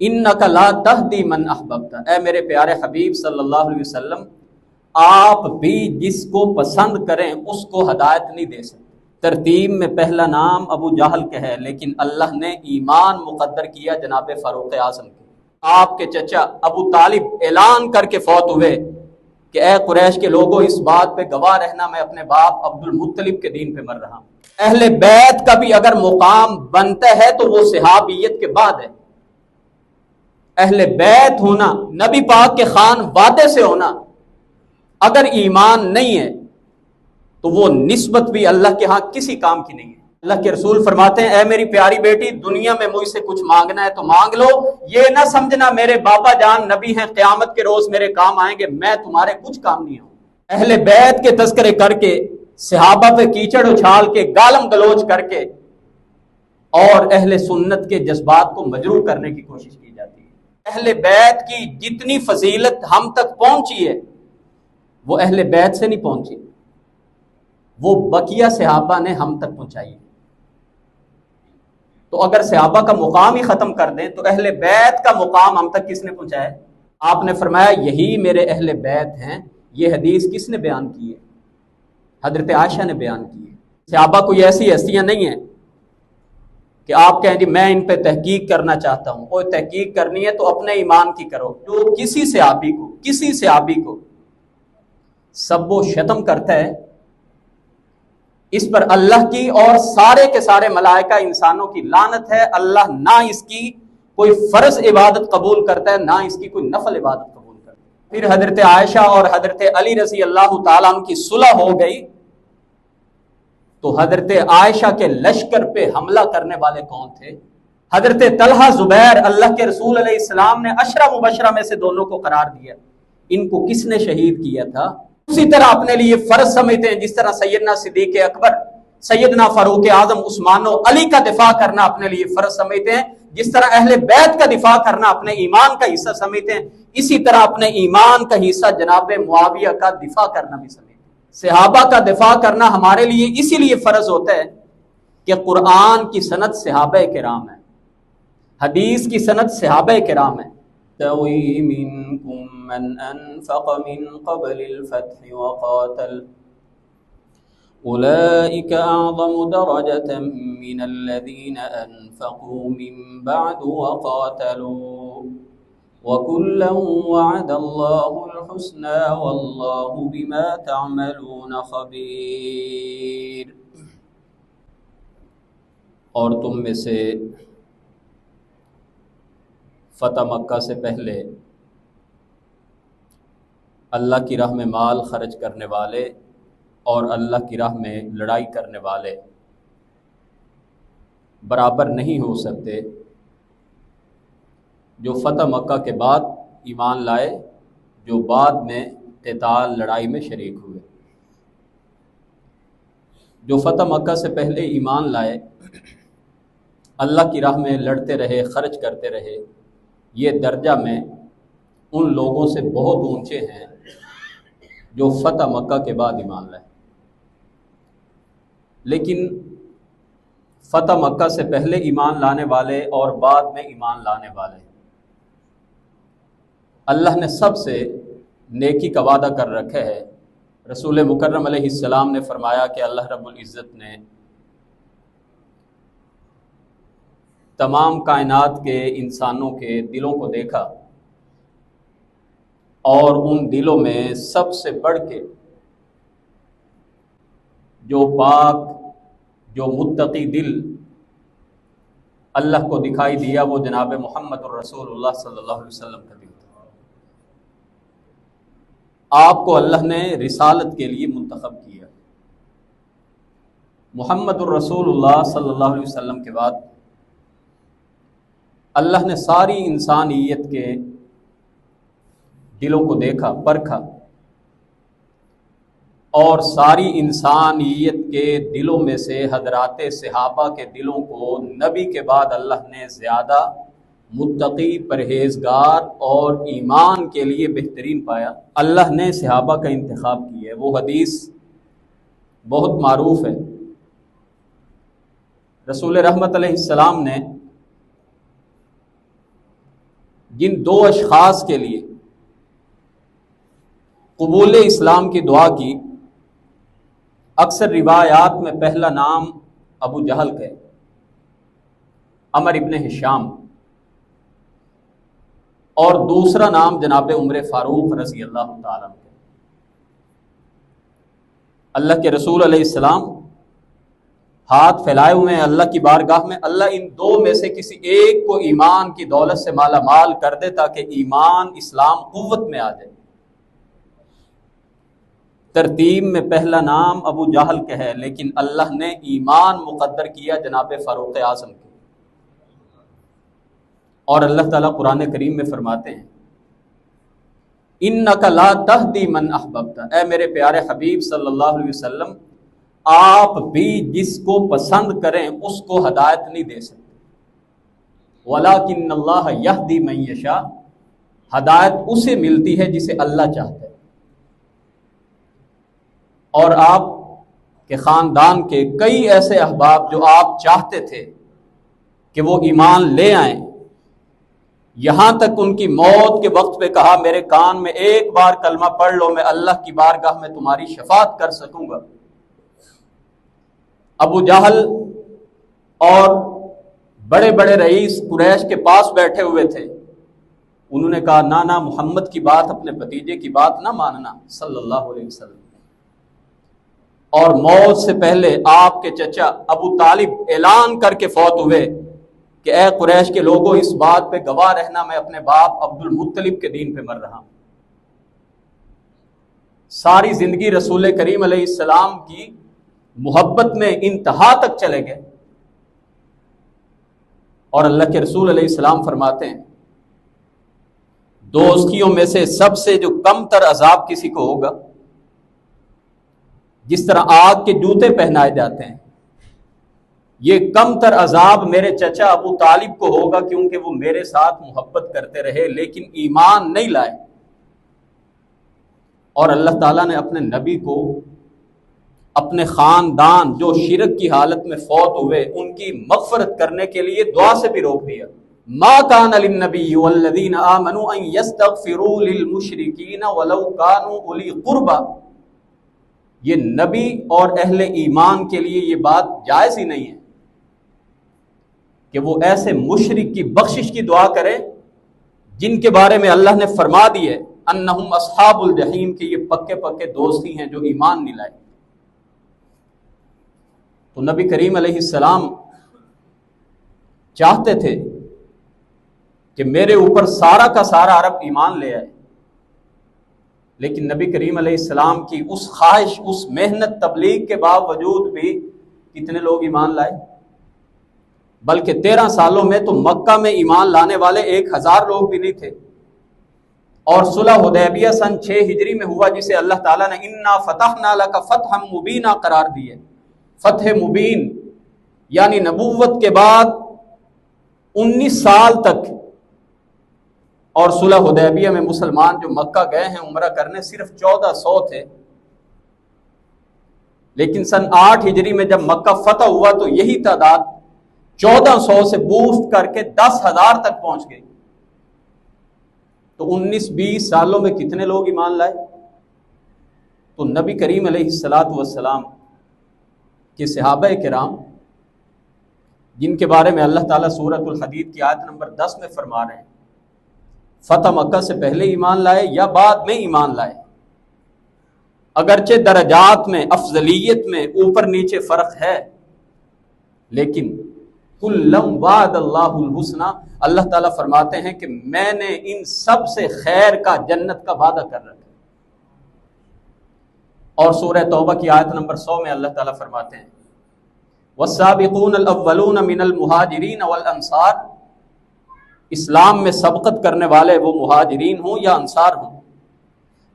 انک لا تہدی من احببت، اے میرے پیارے حبیب صلی اللہ علیہ وسلم، آپ بھی جس کو پسند کریں اس کو ہدایت نہیں دے سکتے۔ ترتیب میں پہلا نام ابو جہل کے ہے، لیکن اللہ نے ایمان مقدر کیا جناب فاروق اعظم کے۔ آپ کے چچا ابو طالب اعلان کر کے فوت ہوئے کہ اے قریش کے لوگوں، اس بات پہ گواہ رہنا میں اپنے باپ عبد المطلب کے دین پہ مر رہا ہوں۔ اہل بیت کا بھی اگر مقام بنتا ہے تو وہ صحابیت کے بعد ہے۔ اہل بیت ہونا، نبی پاک کے خان وعدے سے ہونا، اگر ایمان نہیں ہے تو وہ نسبت بھی اللہ کے ہاں کسی کام کی نہیں ہے۔ اللہ کے رسول فرماتے ہیں اے میری پیاری بیٹی، دنیا میں مجھ سے کچھ مانگنا ہے تو مانگ لو، یہ نہ سمجھنا میرے بابا جان نبی ہیں قیامت کے روز میرے کام آئیں گے، میں تمہارے کچھ کام نہیں ہوں۔ اہل بیت کے تذکرے کر کے، صحابہ پہ کیچڑ اچھال کے، گالم گلوچ کر کے، اور اہل سنت کے جذبات کو مجروح کرنے کی کوشش کی جاتی ہے۔ اہل بیت کی جتنی فضیلت ہم تک پہنچی ہے وہ اہل بیت سے نہیں پہنچی، وہ بقیہ صحابہ نے ہم تک پہنچائی۔ تو اگر صحابہ کا مقام ہی ختم کر دیں تو اہل بیت کا مقام ہم تک کس نے پہنچایا؟ آپ نے فرمایا یہی میرے اہل بیت ہیں۔ یہ حدیث کس نے بیان کی ہے؟ حضرت عائشہ نے بیان کی ہے۔ صحابہ کوئی ایسی ہستیاں نہیں ہیں کہ آپ کہیں جی میں ان پہ تحقیق کرنا چاہتا ہوں۔ کوئی تحقیق کرنی ہے تو اپنے ایمان کی کرو۔ جو کسی صحابی کو سب و شتم کرتا ہے، اس پر اللہ کی اور سارے کے سارے ملائکہ انسانوں کی لعنت ہے۔ اللہ نہ اس کی کوئی فرض عبادت قبول کرتا ہے، نہ اس کی کوئی نفل عبادت قبول کرتا ہے۔ پھر حضرت عائشہ اور حضرت علی رضی اللہ تعالیٰ عنہ کی صلح ہو گئی تو حضرت عائشہ کے لشکر پہ حملہ کرنے والے کون تھے؟ حضرت طلحہ زبیر، اللہ کے رسول علیہ السلام نے عشرہ مبشرہ میں سے دونوں کو قرار دیا۔ ان کو کس نے شہید کیا تھا؟ اسی طرح اپنے لیے فرض سمجھتے ہیں، جس طرح سیدنا صدیق اکبر، سیدنا فاروق اعظم، عثمان و علی کا دفاع کرنا اپنے لیے فرض سمجھتے ہیں، جس طرح اہل بیت کا دفاع کرنا اپنے ایمان کا حصہ سمجھتے ہیں، اسی طرح اپنے ایمان کا حصہ جناب معاویہ کا دفاع کرنا بھی سمجھتے ہیں۔ صحابہ کا دفاع کرنا ہمارے لیے اسی لیے فرض ہوتا ہے کہ قرآن کی سند صحابہ کرام ہے، حدیث کی سند صحابہ کرام ہے۔ يستوي منكم من أنفق من قبل الفتح وقاتل أولئك أعظم درجة من الذين أنفقوا من بعد وقاتلوا وكلا وعد الله الحسنى والله بما تعملون خبير۔ اور تم میں سے فتح مکہ سے پہلے اللہ کی راہ میں مال خرچ کرنے والے اور اللہ کی راہ میں لڑائی کرنے والے برابر نہیں ہو سکتے جو فتح مکہ کے بعد ایمان لائے، جو بعد میں قتال لڑائی میں شریک ہوئے۔ جو فتح مکہ سے پہلے ایمان لائے، اللہ کی راہ میں لڑتے رہے، خرچ کرتے رہے، یہ درجہ میں ان لوگوں سے بہت اونچے ہیں جو فتح مکہ کے بعد ایمان لائے۔ لیکن فتح مکہ سے پہلے ایمان لانے والے اور بعد میں ایمان لانے والے، اللہ نے سب سے نیکی کا وعدہ کر رکھا ہے۔ رسول مکرم علیہ السلام نے فرمایا کہ اللہ رب العزت نے تمام کائنات کے انسانوں کے دلوں کو دیکھا اور ان دلوں میں سب سے بڑھ کے جو پاک، جو متقی دل اللہ کو دکھائی دیا وہ جناب محمد الرسول اللہ صلی اللہ علیہ وسلم کا دل تھا۔ آپ کو اللہ نے رسالت کے لیے منتخب کیا۔ محمد الرسول اللہ صلی اللہ علیہ وسلم کے بعد اللہ نے ساری انسانیت کے دلوں کو دیکھا، پرکھا، اور ساری انسانیت کے دلوں میں سے حضرات صحابہ کے دلوں کو نبی کے بعد اللہ نے زیادہ متقی، پرہیزگار اور ایمان کے لیے بہترین پایا۔ اللہ نے صحابہ کا انتخاب کیا ہے۔ وہ حدیث بہت معروف ہے، رسول رحمت علیہ السلام نے جن دو اشخاص کے لیے قبول اسلام کی دعا کی، اکثر روایات میں پہلا نام ابو جہل کا ہے، عمر ابن ہشام، اور دوسرا نام جناب عمر فاروق رضی اللہ تعالیٰ عنہ۔ اللہ کے رسول علیہ السلام ہاتھ پھیلائے ہوئے ہیں اللہ کی بارگاہ میں، اللہ ان دو میں سے کسی ایک کو ایمان کی دولت سے مالا مال کر دے تاکہ ایمان اسلام قوت میں آ جائے۔ ترتیب میں پہلا نام ابو جہل کا ہے، لیکن اللہ نے ایمان مقدر کیا جناب فاروق اعظم کو۔ اور اللہ تعالیٰ قرآن کریم میں فرماتے ہیں اِنَّكَ لَا تَهْدِي مَنْ أَحْبَبْتَ، اے میرے پیارے حبیب صلی اللہ علیہ وسلم، آپ بھی جس کو پسند کریں اس کو ہدایت نہیں دے سکتے، وَلَكِنَّ اللَّهَ يَهْدِي مَن يَشَاءُ، ہدایت اسے ملتی ہے جسے اللہ چاہتا ہے۔ اور آپ کے خاندان کے کئی ایسے احباب جو آپ چاہتے تھے کہ وہ ایمان لے آئیں، یہاں تک ان کی موت کے وقت پہ کہا میرے کان میں ایک بار کلمہ پڑھ لو، میں اللہ کی بارگاہ میں تمہاری شفاعت کر سکوں گا۔ ابو جہل اور بڑے بڑے رئیس قریش کے پاس بیٹھے ہوئے تھے، انہوں نے کہا نانا محمد کی بات، اپنے بھتیجے کی بات نہ ماننا صلی اللہ علیہ وسلم۔ اور موت سے پہلے آپ کے چچا ابو طالب اعلان کر کے فوت ہوئے کہ اے قریش کے لوگوں، اس بات پہ گواہ رہنا میں اپنے باپ عبد المطلب کے دین پہ مر رہا ہوں۔ ساری زندگی رسول کریم علیہ السلام کی محبت میں انتہا تک چلے گئے، اور اللہ کے رسول علیہ السلام فرماتے ہیں دوستیوں میں سے سب سے جو کم تر عذاب کسی کو ہوگا، جس طرح آگ کے جوتے پہنائے جاتے ہیں، یہ کم تر عذاب میرے چچا ابو طالب کو ہوگا، کیونکہ وہ میرے ساتھ محبت کرتے رہے لیکن ایمان نہیں لائے۔ اور اللہ تعالیٰ نے اپنے نبی کو اپنے خاندان جو شرک کی حالت میں فوت ہوئے ان کی مغفرت کرنے کے لیے دعا سے بھی روک دیا۔ ما کان للنبی والذین آمنوا ان یستغفروا للمشرکین ولو کانوا اولی قربی، یہ نبی اور اہل ایمان کے لیے یہ بات جائز ہی نہیں ہے کہ وہ ایسے مشرک کی بخشش کی دعا کرے جن کے بارے میں اللہ نے فرما دی ہے انہم اصحاب الجحیم، کہ یہ پکے پکے دوست ہی ہیں جو ایمان نہیں لائے۔ تو نبی کریم علیہ السلام چاہتے تھے کہ میرے اوپر سارا کا سارا عرب ایمان لے آئے، لیکن نبی کریم علیہ السلام کی اس خواہش، اس محنت تبلیغ کے باوجود بھی کتنے لوگ ایمان لائے؟ بلکہ 13 سالوں میں تو مکہ میں ایمان لانے والے 1000 لوگ بھی نہیں تھے، اور صلح حدیبیہ سن 6 ہجری میں ہوا، جسے اللہ تعالیٰ نے انا فتحنا لک فتحا مبینا قرار دی ہے۔ فتح مبین یعنی نبوت کے بعد 19 سال تک، اور صلح حدیبیہ میں مسلمان جو مکہ گئے ہیں عمرہ کرنے صرف 1400 تھے، لیکن سن 8 ہجری میں جب مکہ فتح ہوا تو یہی تعداد 1400 سے بوسٹ کر کے 10,000 تک پہنچ گئی۔ تو 19-20 سالوں میں کتنے لوگ ایمان لائے؟ تو نبی کریم علیہ السلام کے صحابہ کرام، جن کے بارے میں اللہ تعالیٰ سورۃ الحدید کی آیت نمبر 10 میں فرما رہے ہیں فتح مکہ سے پہلے ایمان لائے یا بعد میں ایمان لائے، اگرچہ درجات میں افضلیت میں اوپر نیچے فرق ہے، لیکن کلم وعد اللہ الحسنی، اللہ تعالیٰ فرماتے ہیں کہ میں نے ان سب سے خیر کا، جنت کا وعدہ کر رکھا۔ اور سورہ توبہ کی آیت نمبر 100 میں اللہ تعالیٰ فرماتے ہیں والسابقون الاولون من المہاجرین والانصار، اسلام میں سبقت کرنے والے وہ مہاجرین ہوں یا انصار ہوں،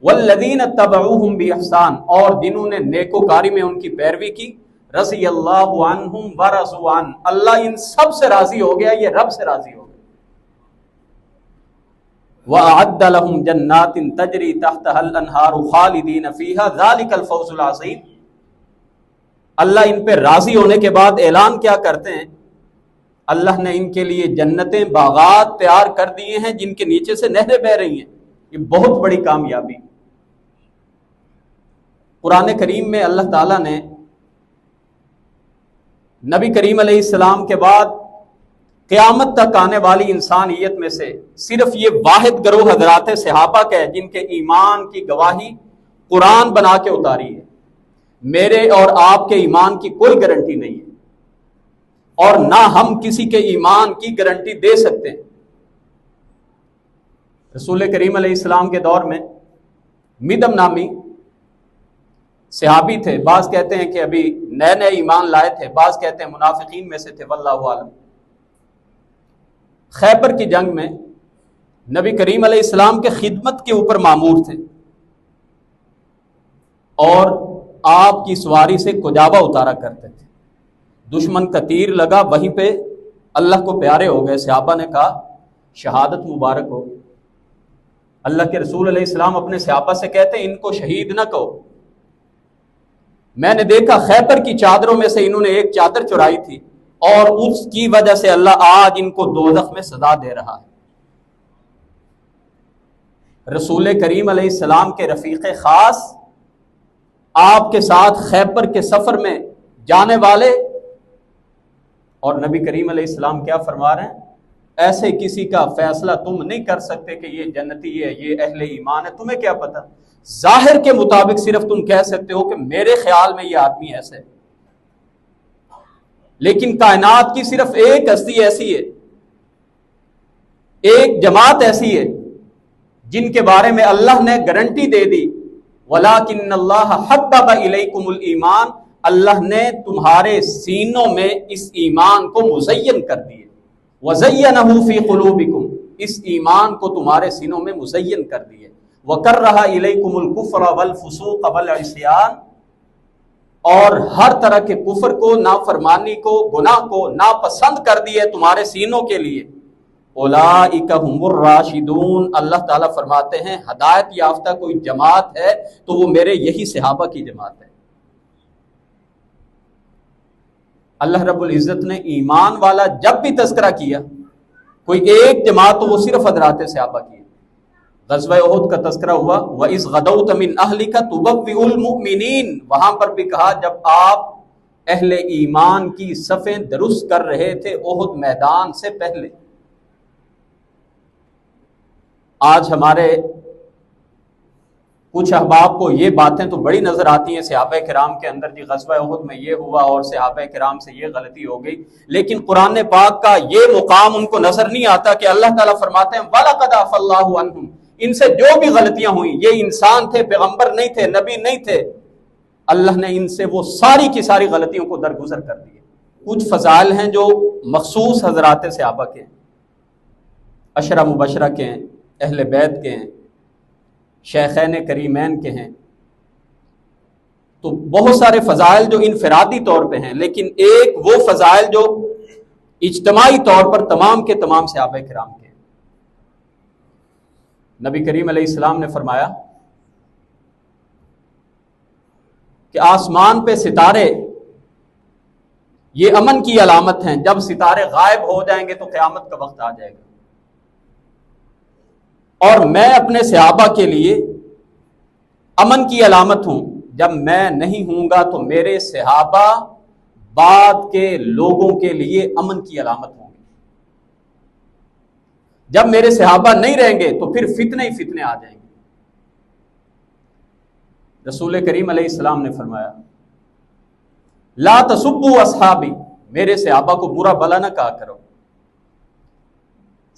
والذین اتبعوہم باحسان، اور جنہوں نے نیکوکاری میں ان کی پیروی کی، رضی اللہ عنہم ورضوا عنہ، اللہ ان سب سے راضی ہو گیا، یہ رب سے راضی ہو گیا۔ وَأَعَدَّ لَهُمْ جَنَّاتٍ تَجْرِي تَحْتَهَا الْأَنْهَارُ خَالِدِينَ فِيهَا ذَلِكَ الْفَوْزُ الْعَظِيمُ، اللہ ان پہ راضی ہونے کے بعد اعلان کیا کرتے ہیں اللہ نے ان کے لیے جنتیں باغات تیار کر دیے ہیں جن کے نیچے سے نہریں بہ رہی ہیں. یہ بہت بڑی کامیابی. قرآن کریم میں اللہ تعالیٰ نے نبی کریم علیہ السلام کے بعد قیامت تک آنے والی انسانیت میں سے صرف یہ واحد گروہ حضرات صحابہ کا ہے جن کے ایمان کی گواہی قرآن بنا کے اتاری ہے. میرے اور آپ کے ایمان کی کوئی گارنٹی نہیں ہے اور نہ ہم کسی کے ایمان کی گارنٹی دے سکتے ہیں. رسول کریم علیہ السلام کے دور میں مدم نامی صحابی تھے. بعض کہتے ہیں کہ ابھی نئے نئے ایمان لائے تھے, بعض کہتے ہیں منافقین میں سے تھے, واللہ عالم. خیبر کی جنگ میں نبی کریم علیہ السلام کے خدمت کے اوپر مامور تھے اور آپ کی سواری سے کجاوا اتارا کرتے تھے. دشمن کا تیر لگا, وہیں پہ اللہ کو پیارے ہو گئے. صحابہ نے کہا شہادت مبارک ہو. اللہ کے رسول علیہ السلام اپنے صحابہ سے کہتے ہیں ان کو شہید نہ کہو. میں نے دیکھا خیبر کی چادروں میں سے انہوں نے ایک چادر چرائی تھی اور اس کی وجہ سے اللہ آج ان کو دوزخ میں سزا دے رہا ہے. رسول کریم علیہ السلام کے رفیق خاص آپ کے ساتھ خیبر کے سفر میں جانے والے, اور نبی کریم علیہ السلام کیا فرما رہے ہیں, ایسے کسی کا فیصلہ تم نہیں کر سکتے کہ یہ جنتی ہے, یہ اہل ایمان ہے. تمہیں کیا پتہ, ظاہر کے مطابق صرف تم کہہ سکتے ہو کہ میرے خیال میں یہ آدمی ایسے ہے, لیکن کائنات کی صرف ایک ہستی ایسی ہے, ایک جماعت ایسی ہے جن کے بارے میں اللہ نے گارنٹی دے دی, وَلَٰكِنَّ اللَّهَ حَبَّبَ إِلَيْكُمُ الْإِيمَانَ, اللہ نے تمہارے سینوں میں اس ایمان کو مزین کر دیے. وَزَيَّنَهُ فِي قُلُوبِكُمْ, اس ایمان کو تمہارے سینوں میں مزین کر دیے. وَكَرَّهَ إِلَيْكُمُ الْكُفْرَ وَالْفُسُوقَ وَالْعِصْيَانَ, اور ہر طرح کے کفر کو, نافرمانی کو, گناہ کو ناپسند کر دیے تمہارے سینوں کے لیے. اولئک هم الراشدون, اللہ تعالیٰ فرماتے ہیں ہدایت یافتہ کوئی جماعت ہے تو وہ میرے یہی صحابہ کی جماعت ہے. اللہ رب العزت نے ایمان والا جب بھی تذکرہ کیا کوئی ایک جماعت تو وہ صرف حضرات صحابہ کی. غزوہ احد کا تذکرہ ہوا, وَإِذْ غَدَوْتَ مِنْ أَهْلِكَ تُبَوِّئُ الْمُؤْمِنِينَ, وہاں پر بھی کہا جب آپ اہل ایمان کی صفیں درست کر رہے تھے احد میدان سے پہلے. آج ہمارے کچھ احباب کو یہ باتیں تو بڑی نظر آتی ہیں صحابہ کرام کے اندر, جی غزوہ احد میں یہ ہوا اور صحابہ کرام سے یہ غلطی ہو گئی, لیکن قرآن پاک کا یہ مقام ان کو نظر نہیں آتا کہ اللہ تعالیٰ فرماتے ہیں وَلَقَدْ عَفَا اللَّهُ عَنْهُمْ, ان سے جو بھی غلطیاں ہوئیں, یہ انسان تھے, پیغمبر نہیں تھے, نبی نہیں تھے, اللہ نے ان سے وہ ساری کی ساری غلطیوں کو درگزر کر دیے. کچھ فضائل ہیں جو مخصوص حضرات صحابہ کے ہیں, عشرہ مبشرہ کے ہیں, اہل بیت کے ہیں, شیخین کریمین کے ہیں, تو بہت سارے فضائل جو انفرادی طور پہ ہیں, لیکن ایک وہ فضائل جو اجتماعی طور پر تمام کے تمام صحابہ کرام کے ہیں. نبی کریم علیہ السلام نے فرمایا کہ آسمان پہ ستارے یہ امن کی علامت ہیں, جب ستارے غائب ہو جائیں گے تو قیامت کا وقت آ جائے گا, اور میں اپنے صحابہ کے لیے امن کی علامت ہوں, جب میں نہیں ہوں گا تو میرے صحابہ بعد کے لوگوں کے لیے امن کی علامت ہوں گے. جب میرے صحابہ نہیں رہیں گے تو پھر فتنے ہی فتنے آ جائیں گے. رسول کریم علیہ السلام نے فرمایا لا تسبوا اصحابی, میرے صحابہ کو برا بلا نہ کہا کرو.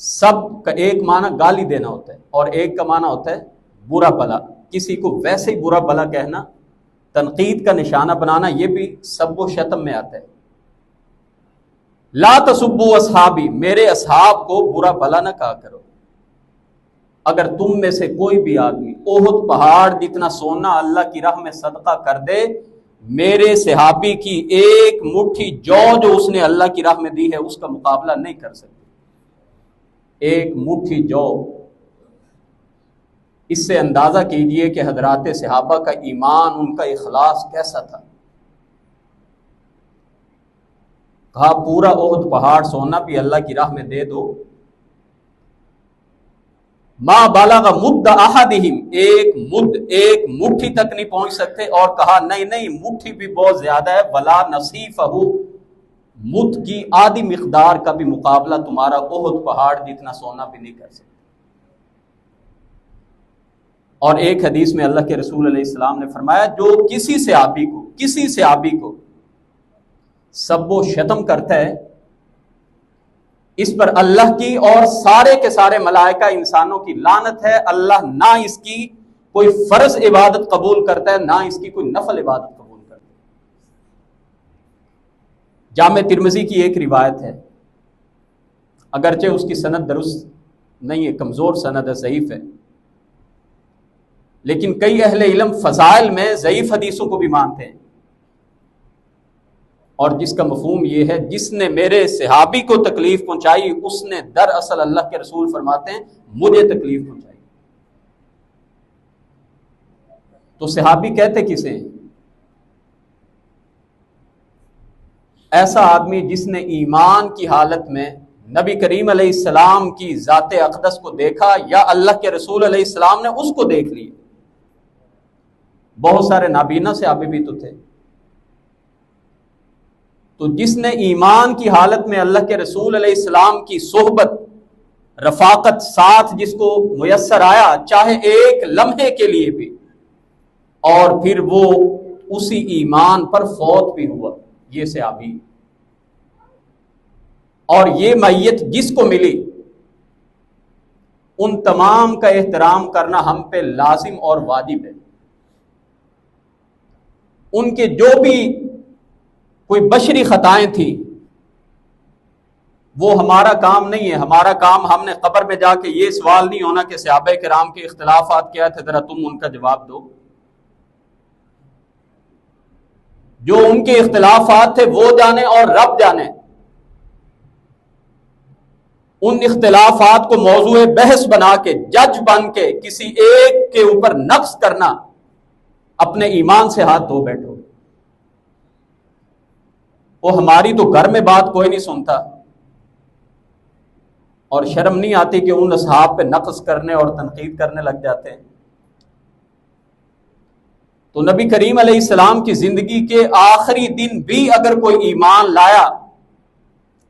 سب کا ایک معنی گالی دینا ہوتا ہے اور ایک کا معنی ہوتا ہے برا بلا. کسی کو ویسے ہی برا بلا کہنا, تنقید کا نشانہ بنانا, یہ بھی سب و شتم میں آتا ہے. لا تسبوا اصحابی, میرے اصحاب کو برا بلا نہ کہا کرو. اگر تم میں سے کوئی بھی آدمی احد پہاڑ جتنا سونا اللہ کی راہ میں صدقہ کر دے, میرے صحابی کی ایک مٹھی جو اس نے اللہ کی راہ میں دی ہے اس کا مقابلہ نہیں کر سکتے. ایک مٹھی جو. اس سے اندازہ کیجئے کہ حضرات صحابہ کا ایمان, ان کا اخلاص کیسا تھا. کہا پورا احد پہاڑ سونا بھی اللہ کی راہ میں دے دو، ما بلغ مد احدہم، ایک مٹھی تک نہیں پہنچ سکتے، اور کہا نہیں مٹھی بھی بہت زیادہ ہے، ولا نصیفہ، مد کی آدھی مقدار کا بھی مقابلہ تمہارا احد پہاڑ جتنا سونا بھی نہیں کر سکتے۔ اور ایک حدیث میں اللہ کے رسول علیہ السلام نے فرمایا جو کسی صحابی کو سب و شتم کرتا ہے، اس پر اللہ کی اور سارے کے سارے ملائکہ انسانوں کی لعنت ہے، اللہ نہ اس کی کوئی فرض عبادت قبول کرتا ہے نہ اس کی کوئی نفل عبادت قبول کرتا ہے۔ جامع ترمذی کی ایک روایت ہے، اگرچہ اس کی سند درست نہیں ہے، کمزور سند ہے، ضعیف ہے، لیکن کئی اہل علم فضائل میں ضعیف حدیثوں کو بھی مانتے ہیں، اور جس کا مفہوم یہ ہے جس نے میرے صحابی کو تکلیف پہنچائی اس نے دراصل اللہ کے رسول فرماتے ہیں مجھے تکلیف پہنچائی۔ تو صحابی کہتے کسے ہیں؟ ایسا آدمی جس نے ایمان کی حالت میں نبی کریم علیہ السلام کی ذات اقدس کو دیکھا، یا اللہ کے رسول علیہ السلام نے اس کو دیکھ لیا۔ بہت سارے نابینا صحابی بھی تو تھے، تو جس نے ایمان کی حالت میں اللہ کے رسول علیہ السلام کی صحبت، رفاقت، ساتھ جس کو میسر آیا چاہے ایک لمحے کے لیے بھی، اور پھر وہ اسی ایمان پر فوت بھی ہوا، یہ صحابی۔ اور یہ میت جس کو ملی ان تمام کا احترام کرنا ہم پہ لازم اور واجب ہے۔ ان کے جو بھی کوئی بشری خطائیں تھیں وہ ہمارا کام نہیں ہے، ہمارا کام ہم نے قبر میں جا کے یہ سوال نہیں ہونا کہ صحابہ کرام کے اختلافات کیا تھے ذرا تم ان کا جواب دو۔ جو ان کے اختلافات تھے وہ جانے اور رب جانے، ان اختلافات کو موضوع بحث بنا کے جج بن کے کسی ایک کے اوپر نقص کرنا، اپنے ایمان سے ہاتھ دھو بیٹھو۔ وہ ہماری تو گھر میں بات کوئی نہیں سنتا، اور شرم نہیں آتی کہ ان اصحاب پہ نقص کرنے اور تنقید کرنے لگ جاتے ہیں۔ تو نبی کریم علیہ السلام کی زندگی کے آخری دن بھی اگر کوئی ایمان لایا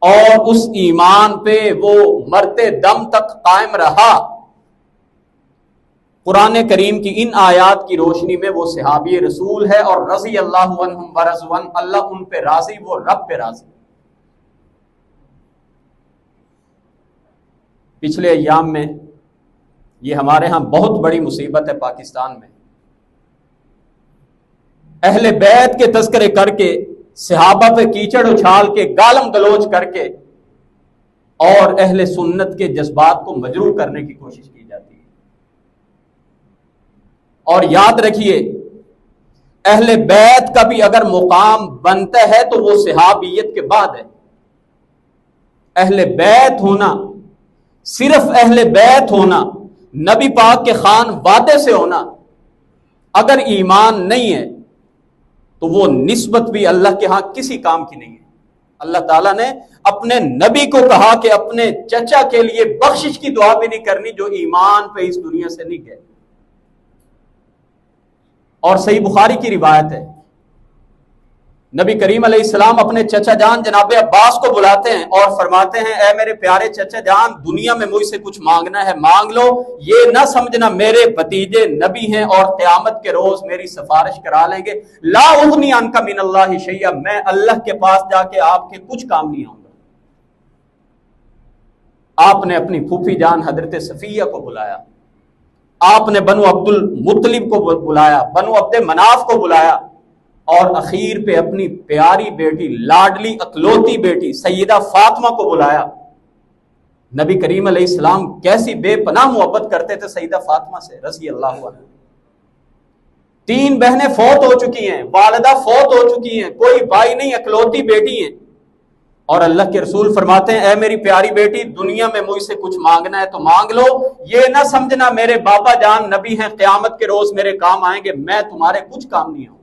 اور اس ایمان پہ وہ مرتے دم تک قائم رہا، قرآن کریم کی ان آیات کی روشنی میں وہ صحابی رسول ہے، اور رضی اللہ عنہم ورضوا عنہ، اللہ ان پہ راضی، وہ رب پہ راضی۔ پچھلے ایام میں یہ ہمارے ہاں بہت بڑی مصیبت ہے پاکستان میں، اہل بیت کے تذکرے کر کے، صحابہ پہ کیچڑ اچھال کے، گالم گلوچ کر کے، اور اہل سنت کے جذبات کو مجروح کرنے کی کوشش کی جاتی ہے۔ اور یاد رکھیے اہل بیت کا بھی اگر مقام بنتا ہے تو وہ صحابیت کے بعد ہے۔ اہل بیت ہونا، صرف اہل بیت ہونا، نبی پاک کے خان وعدے سے ہونا، اگر ایمان نہیں ہے تو وہ نسبت بھی اللہ کے ہاں کسی کام کی نہیں ہے۔ اللہ تعالیٰ نے اپنے نبی کو کہا کہ اپنے چچا کے لیے بخشش کی دعا بھی نہیں کرنی جو ایمان پہ اس دنیا سے نہیں گئے۔ اور صحیح بخاری کی روایت ہے، نبی کریم علیہ السلام اپنے چچا جان جناب عباس کو بلاتے ہیں اور فرماتے ہیں اے میرے پیارے چچا جان، دنیا میں مجھ سے کچھ مانگنا ہے مانگ لو، یہ نہ سمجھنا میرے بھتیجے نبی ہیں اور قیامت کے روز میری سفارش کرا لیں گے۔ لا اغنی عنک من اللہ شیئا، میں اللہ کے پاس جا کے آپ کے کچھ کام نہیں آؤں گا۔ آپ نے اپنی پھوپھی جان حضرت صفیہ کو بلایا، آپ نے بنو عبد المطلب کو بلایا، بنو عبد مناف کو بلایا، اور اخیر پہ اپنی پیاری بیٹی، لاڈلی اکلوتی بیٹی سیدہ فاطمہ کو بلایا۔ نبی کریم علیہ السلام کیسی بے پناہ محبت کرتے تھے سیدہ فاطمہ سے رضی اللہ عنہ۔ 3 بہنیں فوت ہو چکی ہیں، والدہ فوت ہو چکی ہیں، کوئی بھائی نہیں، اکلوتی بیٹی ہیں، اور اللہ کے رسول فرماتے ہیں اے میری پیاری بیٹی، دنیا میں مجھ سے کچھ مانگنا ہے تو مانگ لو، یہ نہ سمجھنا میرے بابا جان نبی ہیں، قیامت کے روز میرے کام آئیں گے، میں تمہارے کچھ کام نہیں آؤں۔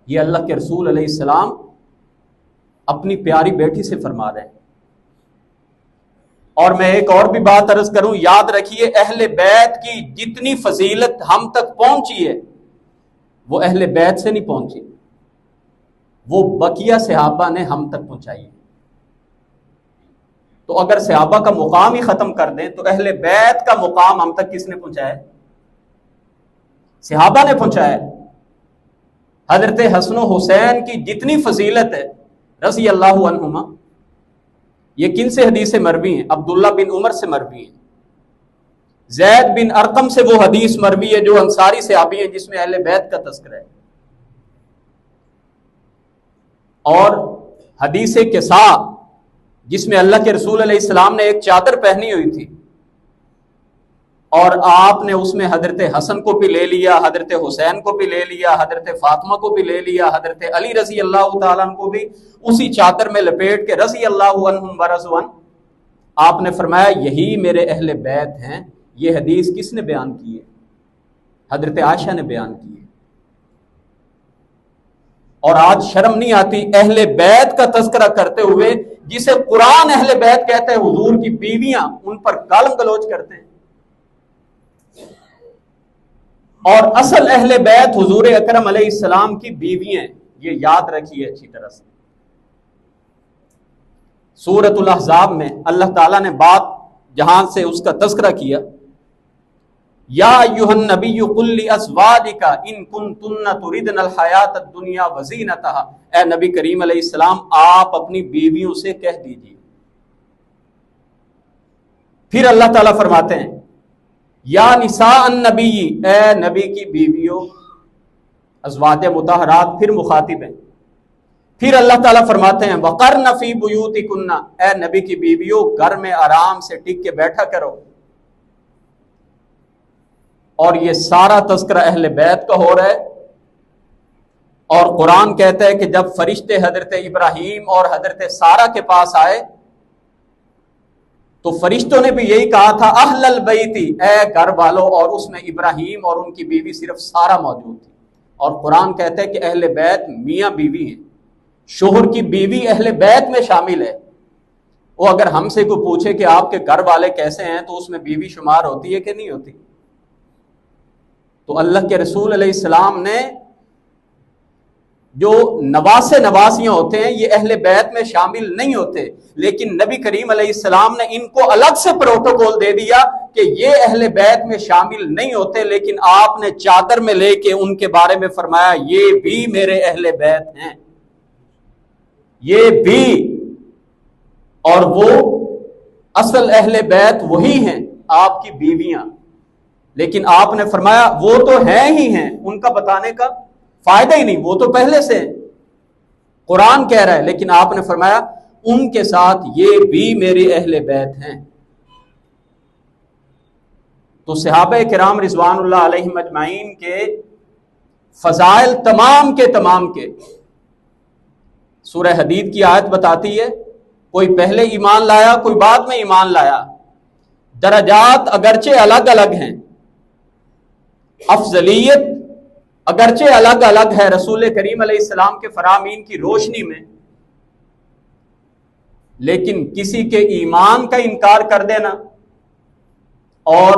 یہ اللہ کے رسول علیہ السلام اپنی پیاری بیٹی سے فرما رہے ہیں۔ اور میں ایک اور بھی بات عرض کروں، یاد رکھیے اہل بیت کی جتنی فضیلت ہم تک پہنچی ہے وہ اہل بیت سے نہیں پہنچی، وہ بقیہ صحابہ نے ہم تک پہنچائی ہے۔ تو اگر صحابہ کا مقام ہی ختم کر دیں تو اہل بیت کا مقام ہم تک کس نے پہنچایا ہے؟ صحابہ نے پہنچایا ہے۔ حضرت حسن و حسین کی جتنی فضیلت ہے رضی اللہ عنہما، یہ کن سے حدیث مروی ہیں؟ عبداللہ بن عمر سے مروی ہیں۔ زید بن ارقم سے وہ حدیث مروی ہے جو انصاری صحابی ہیں جس میں اہل بیت کا تذکرہ ہے۔ اور حدیث کساء جس میں اللہ کے رسول علیہ السلام نے ایک چادر پہنی ہوئی تھی اور آپ نے اس میں حضرت حسن کو بھی لے لیا، حضرت حسین کو بھی لے لیا، حضرت فاطمہ کو بھی لے لیا، حضرت علی رضی اللہ تعالیٰ عنہ کو بھی اسی چادر میں لپیٹ کے رضی اللہ عنہم ورضوا عنہ آپ نے فرمایا یہی میرے اہل بیت ہیں۔ یہ حدیث کس نے بیان کی ہے؟ حضرت عائشہ نے بیان کی ہے۔ اور آج شرم نہیں آتی اہل بیت کا تذکرہ کرتے ہوئے جسے قرآن اہل بیت کہتے ہیں، حضور کی بیویاں ان پر گالم گلوچ کرتے ہیں۔ اور اصل اہل بیت حضور اکرم علیہ السلام کی بیویاں ہیں، یہ یاد رکھیے اچھی طرح سے۔ سورۃ الاحزاب میں اللہ تعالیٰ نے بات جہاں سے اس کا تذکرہ کیا، یا ایھا النبی قل لازواجک ان کنتن تردن الحیات الدنیا وزینتها، اے نبی کریم علیہ السلام آپ اپنی بیویوں سے کہہ دیجیے۔ پھر اللہ تعالیٰ فرماتے ہیں یا نساء النبی، اے نبی کی بیویوں، ازواج مطہرات پھر مخاطب ہیں۔ پھر اللہ تعالیٰ فرماتے ہیں وقرن فی بیوتکن، اے نبی کی بیویوں گھر میں آرام سے ٹک کے بیٹھا کرو۔ اور یہ سارا تذکرہ اہل بیت کا ہو رہا ہے۔ اور قرآن کہتا ہے کہ جب فرشتے حضرت ابراہیم اور حضرت سارہ کے پاس آئے تو فرشتوں نے بھی یہی کہا تھا اہل البیت، اے گھر والوں، اور اس میں ابراہیم اور ان کی بیوی صرف سارہ موجود تھی۔ اور قرآن کہتا ہے کہ اہل بیت میاں بیوی ہیں، شوہر کی بیوی اہل بیت میں شامل ہے۔ وہ اگر ہم سے کوئی پوچھے کہ آپ کے گھر والے کیسے ہیں تو اس میں بیوی شمار ہوتی ہے کہ نہیں ہوتی؟ تو اللہ کے رسول علیہ السلام نے جو نواسے نواسیاں ہوتے ہیں یہ اہل بیت میں شامل نہیں ہوتے، لیکن نبی کریم علیہ السلام نے ان کو الگ سے پروٹوکول دے دیا کہ یہ اہل بیت میں شامل نہیں ہوتے، لیکن آپ نے چادر میں لے کے ان کے بارے میں فرمایا یہ بھی میرے اہل بیت ہیں، یہ بھی۔ اور وہ اصل اہل بیت وہی ہیں آپ کی بیویاں، لیکن آپ نے فرمایا وہ تو ہیں ہی ہیں، ان کا بتانے کا فائدہ ہی نہیں، وہ تو پہلے سے قرآن کہہ رہا ہے، لیکن آپ نے فرمایا ان کے ساتھ یہ بھی میرے اہل بیت ہیں۔ تو صحابہ کرام رضوان اللہ علیہم اجمعین کے فضائل تمام کے سورہ حدید کی آیت بتاتی ہے، کوئی پہلے ایمان لایا کوئی بعد میں ایمان لایا، درجات اگرچہ الگ الگ ہیں، افضلیت اگرچہ الگ الگ ہے رسول کریم علیہ السلام کے فرامین کی روشنی میں، لیکن کسی کے ایمان کا انکار کر دینا اور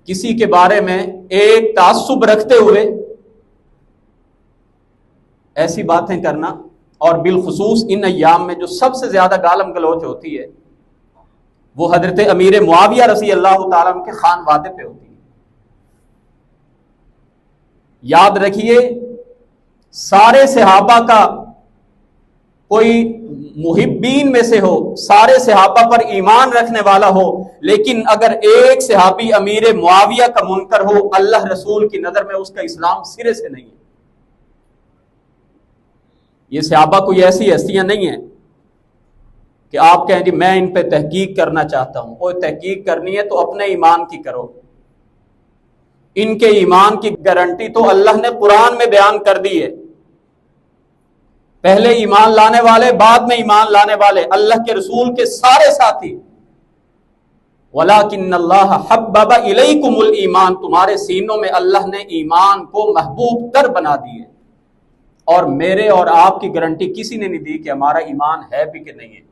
کسی کے بارے میں ایک تعصب رکھتے ہوئے ایسی باتیں کرنا، اور بالخصوص ان ایام میں جو سب سے زیادہ گالم گلوچ ہوتی ہے وہ حضرت امیر معاویہ رضی اللہ تعالیٰ عنہ کے خانوادے پہ ہوتی ہے۔ یاد رکھیے سارے صحابہ کا کوئی محبین میں سے ہو، سارے صحابہ پر ایمان رکھنے والا ہو، لیکن اگر ایک صحابی امیر معاویہ کا منکر ہو، اللہ رسول کی نظر میں اس کا اسلام سرے سے نہیں ہے۔ یہ صحابہ کوئی ایسی ہستیاں نہیں ہیں کہ آپ کہیں جی میں ان پہ تحقیق کرنا چاہتا ہوں، کوئی تحقیق کرنی ہے تو اپنے ایمان کی کرو۔ ان کے ایمان کی گارنٹی تو اللہ نے قرآن میں بیان کر دی ہے، پہلے ایمان لانے والے بعد میں ایمان لانے والے اللہ کے رسول کے سارے ساتھی۔ وَلَكِنَّ اللَّهَ حَبَّبَ إِلَيْكُمُ الْإِيمَانَ، تمہارے سینوں میں اللہ نے ایمان کو محبوب تر بنا دیے، اور میرے اور آپ کی گارنٹی کسی نے نہیں دی کہ ہمارا ایمان ہے بھی کہ نہیں ہے،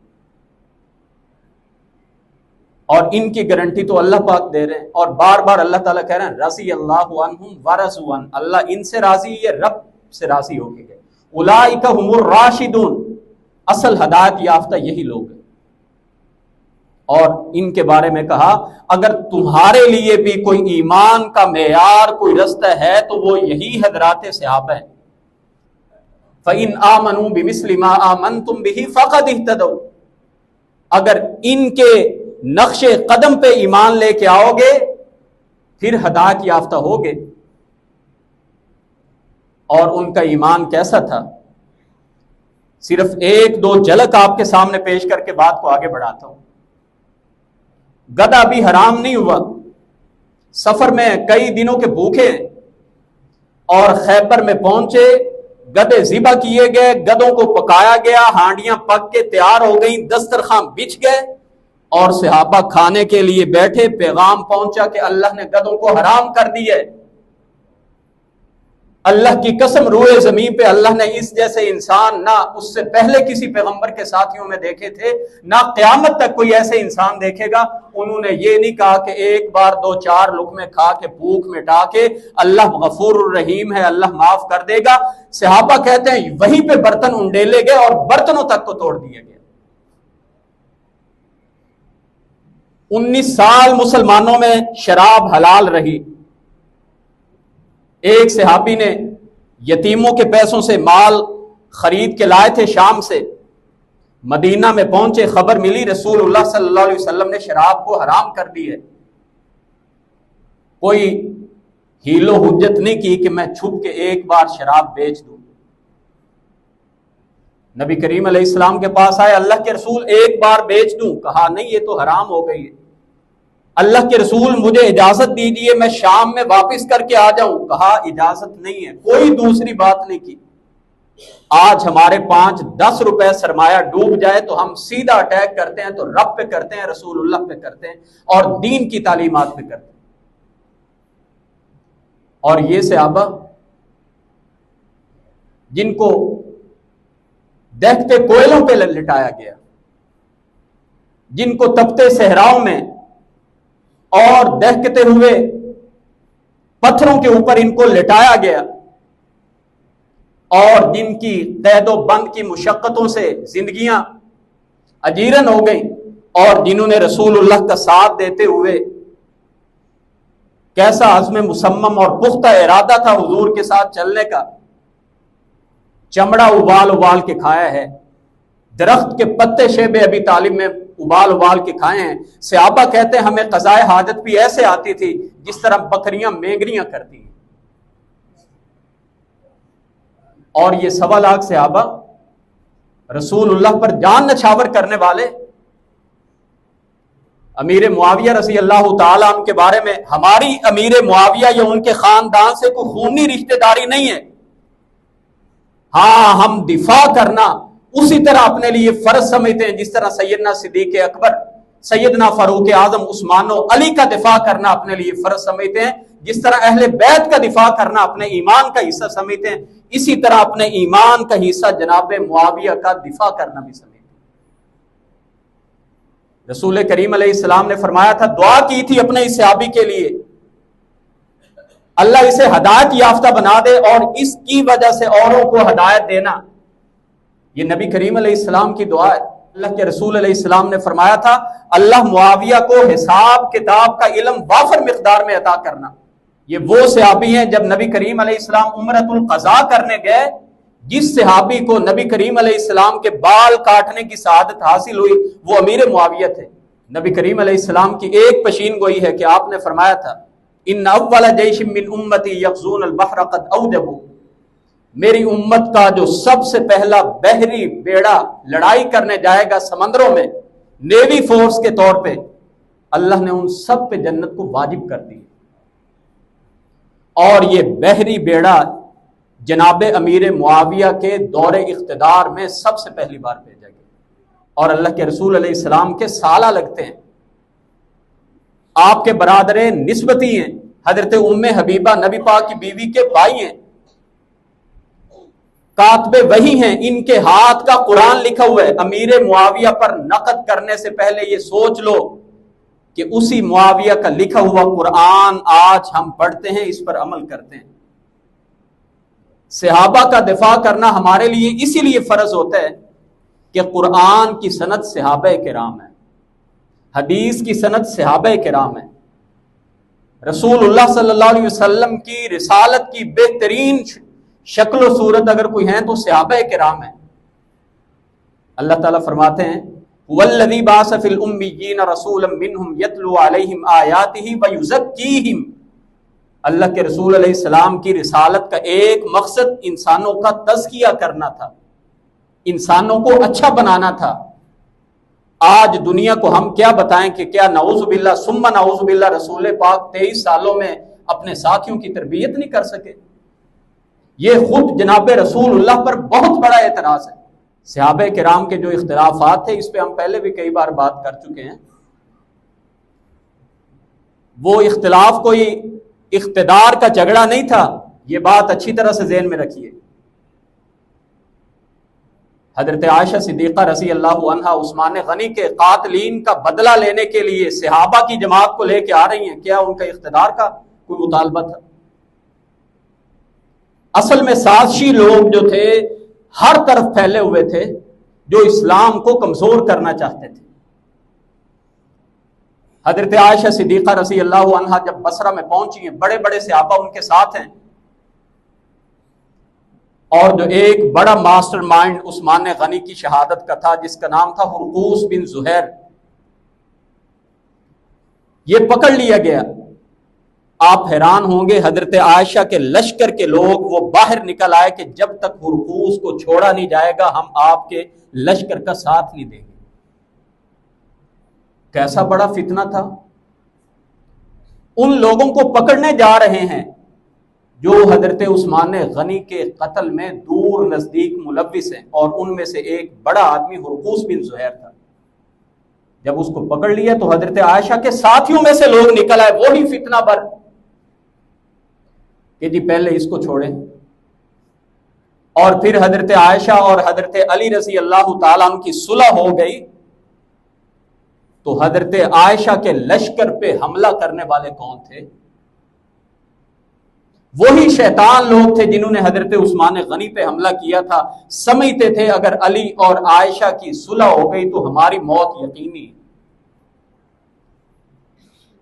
اور ان کی گارنٹی تو اللہ پاک دے رہے ہیں، اور بار بار اللہ تعالیٰ کہہ رہے ہیں رضی اللہ عنہم ورضوا عنہ، اللہ ان سے راضی ہے، رب سے راضی ہو کے گئے، اولئک هم الراشدون، اصل ہدایت یافتہ یہی لوگ ہیں۔ اور ان کے بارے میں کہا اگر تمہارے لیے بھی کوئی ایمان کا معیار، کوئی رستہ ہے تو وہ یہی حضرات صحابہ ہیں۔ فَإِنْ آمَنُوا بِمِثْلِ مَا آمَنْتُمْ بِهِ فَقَدْ اهْتَدَوْا، اگر ان کے نقش قدم پہ ایمان لے کے آؤ گے پھر ہدایت یافتہ ہوگے۔ اور ان کا ایمان کیسا تھا؟ صرف ایک دو جھلک آپ کے سامنے پیش کر کے بات کو آگے بڑھاتا ہوں۔ گدھا ابھی حرام نہیں ہوا، سفر میں کئی دنوں کے بھوکے ہیں، اور خیبر میں پہنچے، گدھے ذبح کیے گئے، گدھوں کو پکایا گیا، ہانڈیاں پک کے تیار ہو گئیں، دسترخوان بچھ گئے، اور صحابہ کھانے کے لیے بیٹھے، پیغام پہنچا کہ اللہ نے گدھوں کو حرام کر دی ہے۔ اللہ کی قسم روئے زمین پہ اللہ نے اس جیسے انسان نہ اس سے پہلے کسی پیغمبر کے ساتھیوں میں دیکھے تھے، نہ قیامت تک کوئی ایسے انسان دیکھے گا۔ انہوں نے یہ نہیں کہا کہ ایک بار دو چار لقمے کھا کے بھوک مٹا کے اللہ غفور الرحیم ہے، اللہ معاف کر دے گا۔ صحابہ کہتے ہیں وہیں پہ برتن انڈیلے گئے اور برتنوں تک کو توڑ دیا گیا۔ 19 سال مسلمانوں میں شراب حلال رہی۔ ایک صحابی نے یتیموں کے پیسوں سے مال خرید کے لائے تھے شام سے، مدینہ میں پہنچے، خبر ملی رسول اللہ صلی اللہ علیہ وسلم نے شراب کو حرام کر دی ہے۔ کوئی ہیل و حجت نہیں کی کہ میں چھپ کے ایک بار شراب بیچ دوں۔ نبی کریم علیہ السلام کے پاس آئے، اللہ کے رسول ایک بار بیچ دوں؟ کہا نہیں، یہ تو حرام ہو گئی ہے۔ اللہ کے رسول مجھے اجازت دیجیے میں شام میں واپس کر کے آ جاؤں؟ کہا اجازت نہیں ہے۔ کوئی دوسری بات نہیں کی۔ آج ہمارے 5-10 روپے سرمایہ ڈوب جائے تو ہم سیدھا اٹیک کرتے ہیں، تو رب پہ کرتے ہیں، رسول اللہ پہ کرتے ہیں، اور دین کی تعلیمات پہ کرتے ہیں۔ اور یہ صحابہ جن کو دہتے کوئلوں پہ لٹایا گیا، جن کو تپتے صحراؤں میں اور دہکتے ہوئے پتھروں کے اوپر ان کو لٹایا گیا، اور جن کی قید و بند کی مشقتوں سے زندگیاں اجیرن ہو گئی، اور جنہوں نے رسول اللہ کا ساتھ دیتے ہوئے کیسا عزم مصمم اور پختہ ارادہ تھا حضور کے ساتھ چلنے کا، چمڑا ابال ابال کے کھایا ہے، درخت کے پتے شیب ابی طالب میں ابال ابال کے کھائے ہیں۔ صحابہ کہتے ہیں ہمیں قضائے حاجت بھی ایسے آتی تھی جس طرح بکریاں مینگریاں کرتی ہیں۔ اور یہ 1.25 لاکھ صحابہ رسول اللہ پر جان نچھاور کرنے والے، امیر معاویہ رضی اللہ تعالیٰ عنہ کے بارے میں ہماری امیر معاویہ یا ان کے خاندان سے کوئی خونی رشتہ داری نہیں ہے، ہاں ہم دفاع کرنا اسی طرح اپنے لیے فرض سمجھتے ہیں جس طرح سیدنا صدیق اکبر، سیدنا فاروق اعظم، عثمان و علی کا دفاع کرنا اپنے لیے فرض سمجھتے ہیں، جس طرح اہل بیت کا دفاع کرنا اپنے ایمان کا حصہ سمجھتے ہیں، اسی طرح اپنے ایمان کا حصہ جناب معاویہ کا دفاع کرنا بھی سمجھتے ہیں۔ رسول کریم علیہ السلام نے فرمایا تھا، دعا کی تھی اپنے اس صحابی کے لیے، اللہ اسے ہدایت یافتہ بنا دے اور اس کی وجہ سے اوروں کو ہدایت دینا۔ یہ نبی کریم علیہ السلام کی دعا ہے۔ اللہ کے رسول علیہ السلام نے فرمایا تھا، اللہ معاویہ کو حساب کتاب کا علم وافر مقدار میں عطا کرنا۔ یہ وہ صحابی ہیں جب نبی کریم علیہ السلام عمرۃ القضاء کرنے گئے، جس صحابی کو نبی کریم علیہ السلام کے بال کاٹنے کی سعادت حاصل ہوئی وہ امیر معاویہ تھے۔ نبی کریم علیہ السلام کی ایک پیشین گوئی ہے کہ آپ نے فرمایا تھا، ان اول جیش من امتی یغزون البحر قد اوجبوا، میری امت کا جو سب سے پہلا بحری بیڑا لڑائی کرنے جائے گا سمندروں میں نیوی فورس کے طور پہ، اللہ نے ان سب پہ جنت کو واجب کر دی، اور یہ بحری بیڑا جناب امیر معاویہ کے دور اقتدار میں سب سے پہلی بار بھیجا گیا، اور اللہ کے رسول علیہ السلام کے سالہ لگتے ہیں، آپ کے برادر نسبتی ہیں، حضرت ام حبیبہ نبی پاک کی بیوی کے بھائی ہیں، کاتب وحی ہیں، ان کے ہاتھ کا قرآن لکھا ہوا ہے. امیر معاویہ پر نقد کرنے سے پہلے یہ سوچ لو کہ اسی معاویہ کا لکھا ہوا قرآن آج ہم پڑھتے ہیں، اس پر عمل کرتے ہیں. صحابہ کا دفاع کرنا ہمارے لیے اسی لیے فرض ہوتا ہے کہ قرآن کی سند صحابہ کرام ہے، حدیث کی سند صحابہ کرام ہے. رسول اللہ صلی اللہ علیہ وسلم کی رسالت کی بہترین شکل و صورت اگر کوئی ہیں تو صحابہ کرام ہیں. اللہ تعالیٰ فرماتے ہیں وَالَّذِي بَعَثَ فِي الْأُمِّيِّينَ رَسُولًا مِّنْهُمْ يَتْلُو عَلَيْهِمْ آيَاتِهِ وَيُزَكِّيهِمْ. اللہ کے رسول علیہ السلام کی رسالت کا ایک مقصد انسانوں کا تزکیہ کرنا تھا، انسانوں کو اچھا بنانا تھا. آج دنیا کو ہم کیا بتائیں کہ کیا نعوذ باللہ ثم نعوذ باللہ رسول پاک 23 سالوں میں اپنے ساتھیوں کی تربیت نہیں کر سکے. یہ خود جناب رسول اللہ پر بہت بڑا اعتراض ہے. صحابہ کرام کے جو اختلافات تھے اس پہ ہم پہلے بھی کئی بار بات کر چکے ہیں. وہ اختلاف کوئی اقتدار کا جھگڑا نہیں تھا، یہ بات اچھی طرح سے ذہن میں رکھیے. حضرت عائشہ صدیقہ رضی اللہ عنہا عثمان غنی کے قاتلین کا بدلہ لینے کے لیے صحابہ کی جماعت کو لے کے آ رہی ہیں. کیا ان کا اقتدار کا کوئی مطالبہ تھا؟ اصل میں سازشی لوگ جو تھے ہر طرف پھیلے ہوئے تھے جو اسلام کو کمزور کرنا چاہتے تھے. حضرت عائشہ صدیقہ رضی اللہ عنہا جب بصرہ میں پہنچی ہیں، بڑے بڑے صحابہ ان کے ساتھ ہیں، اور جو ایک بڑا ماسٹر مائنڈ عثمان غنی کی شہادت کا تھا جس کا نام تھا ہرقوس بن زہیر، یہ پکڑ لیا گیا. آپ حیران ہوں گے حضرت عائشہ کے لشکر کے لوگ وہ باہر نکل آئے کہ جب تک ہرقوس کو چھوڑا نہیں جائے گا ہم آپ کے لشکر کا ساتھ نہیں دیں گے. کیسا بڑا فتنہ تھا. ان لوگوں کو پکڑنے جا رہے ہیں جو حضرت عثمان غنی کے قتل میں دور نزدیک ملوث ہیں، اور ان میں سے ایک بڑا آدمی ہرقوس بن زہیر تھا. جب اس کو پکڑ لیا تو حضرت عائشہ کے ساتھیوں میں سے لوگ نکل آئے، وہی فتنہ بر کہ جی پہلے اس کو چھوڑیں. اور پھر حضرت عائشہ اور حضرت علی رضی اللہ تعالیٰ عنہ کی صلح ہو گئی تو حضرت عائشہ کے لشکر پہ حملہ کرنے والے کون تھے؟ وہی شیطان لوگ تھے جنہوں نے حضرت عثمان غنی پہ حملہ کیا تھا. سمجھتے تھے اگر علی اور عائشہ کی صلح ہو گئی تو ہماری موت یقینی.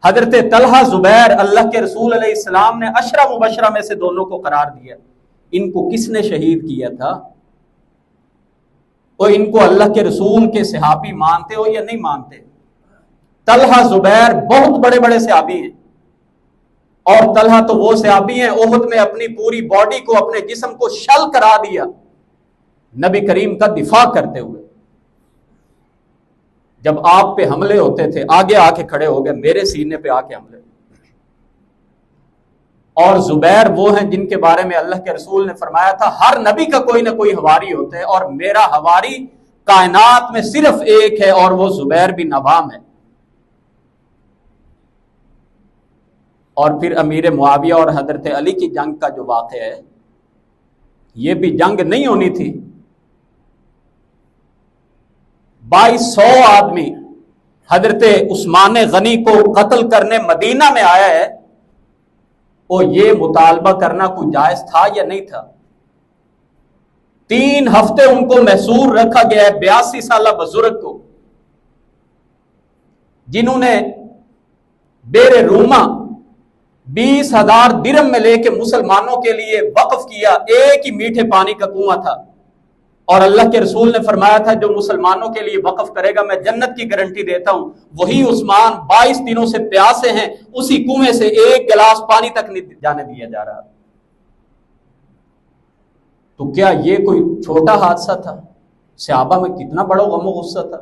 حضرت طلحہ زبیر اللہ کے رسول علیہ السلام نے عشرہ مبشرہ میں سے دونوں کو قرار دیا. ان کو کس نے شہید کیا تھا؟ اور ان کو اللہ کے رسول کے صحابی مانتے ہو یا نہیں مانتے؟ طلحہ زبیر بہت بڑے بڑے صحابی ہیں، اور طلحہ تو وہ صحابی ہیں احد میں اپنی پوری باڈی کو، اپنے جسم کو شل کرا دیا نبی کریم کا دفاع کرتے ہوئے. جب آپ پہ حملے ہوتے تھے آگے آ کے کھڑے ہو گئے، میرے سینے پہ آ کے حملے. اور زبیر وہ ہیں جن کے بارے میں اللہ کے رسول نے فرمایا تھا ہر نبی کا کوئی نہ کوئی حواری ہوتا ہے، اور میرا حواری کائنات میں صرف ایک ہے اور وہ زبیر بن عوام ہے. اور پھر امیر معاویہ اور حضرت علی کی جنگ کا جو واقعہ ہے، یہ بھی جنگ نہیں ہونی تھی. 2200 آدمی حضرت عثمان غنی کو قتل کرنے مدینہ میں آیا ہے، اور یہ مطالبہ کرنا کوئی جائز تھا یا نہیں تھا؟ 3 ہفتے ان کو محصور رکھا گیا ہے، 82 سالہ بزرگ کو، جنہوں نے بیر روما 20,000 درہم میں لے کے مسلمانوں کے لیے وقف کیا. ایک ہی میٹھے پانی کا کنواں تھا، اور اللہ کے رسول نے فرمایا تھا جو مسلمانوں کے لیے وقف کرے گا میں جنت کی گارنٹی دیتا ہوں. وہی عثمان 22 دنوں سے پیاسے ہیں، اسی کنویں سے ایک گلاس پانی تک نہیں جانے دیا جا رہا. تو کیا یہ کوئی چھوٹا حادثہ تھا؟ صحابہ میں کتنا بڑا غم و غصہ تھا.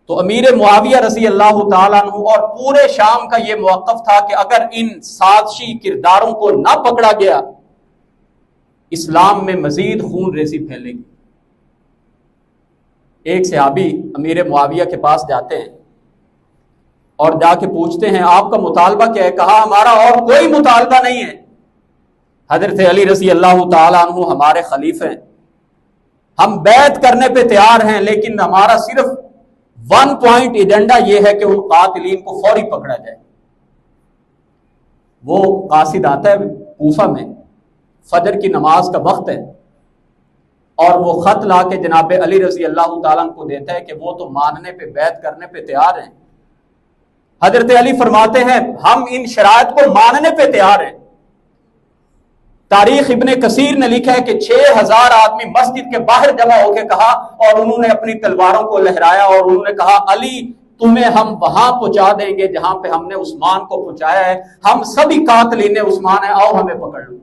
تو امیر معاویہ رضی اللہ تعالیٰ عنہ اور پورے شام کا یہ موقف تھا کہ اگر ان سازشی کرداروں کو نہ پکڑا گیا اسلام میں مزید خون ریزی پھیلے گی. ایک صحابی امیر معاویہ کے پاس جاتے ہیں اور جا کے پوچھتے ہیں آپ کا مطالبہ کیا ہے؟ کہا ہمارا اور کوئی مطالبہ نہیں ہے، حضرت علی رضی اللہ تعالیٰ عنہ ہمارے خلیفہ ہیں، ہم بیعت کرنے پہ تیار ہیں، لیکن ہمارا صرف ون پوائنٹ ایجنڈا یہ ہے کہ ان قاتلین کو فوری پکڑا جائے۔ وہ قاصد آتا ہے کوفہ میں، فجر کی نماز کا وقت ہے، اور وہ خط لا کے جناب علی رضی اللہ تعالیٰ عنہ کو دیتا ہے کہ وہ تو ماننے پہ بیعت کرنے پہ تیار ہیں۔ حضرت علی فرماتے ہیں ہم ان شرائط کو ماننے پہ تیار ہیں۔ تاریخ ابن کثیر نے لکھا ہے کہ 6000 آدمی مسجد کے باہر جمع ہو کے کہا، اور انہوں نے اپنی تلواروں کو لہرایا اور انہوں نے کہا علی تمہیں ہم وہاں پہنچا دیں گے جہاں پہ ہم نے عثمان کو پہنچایا ہے، ہم سبھی قاتلین عثمان ہیں، آؤ ہمیں پکڑ لو۔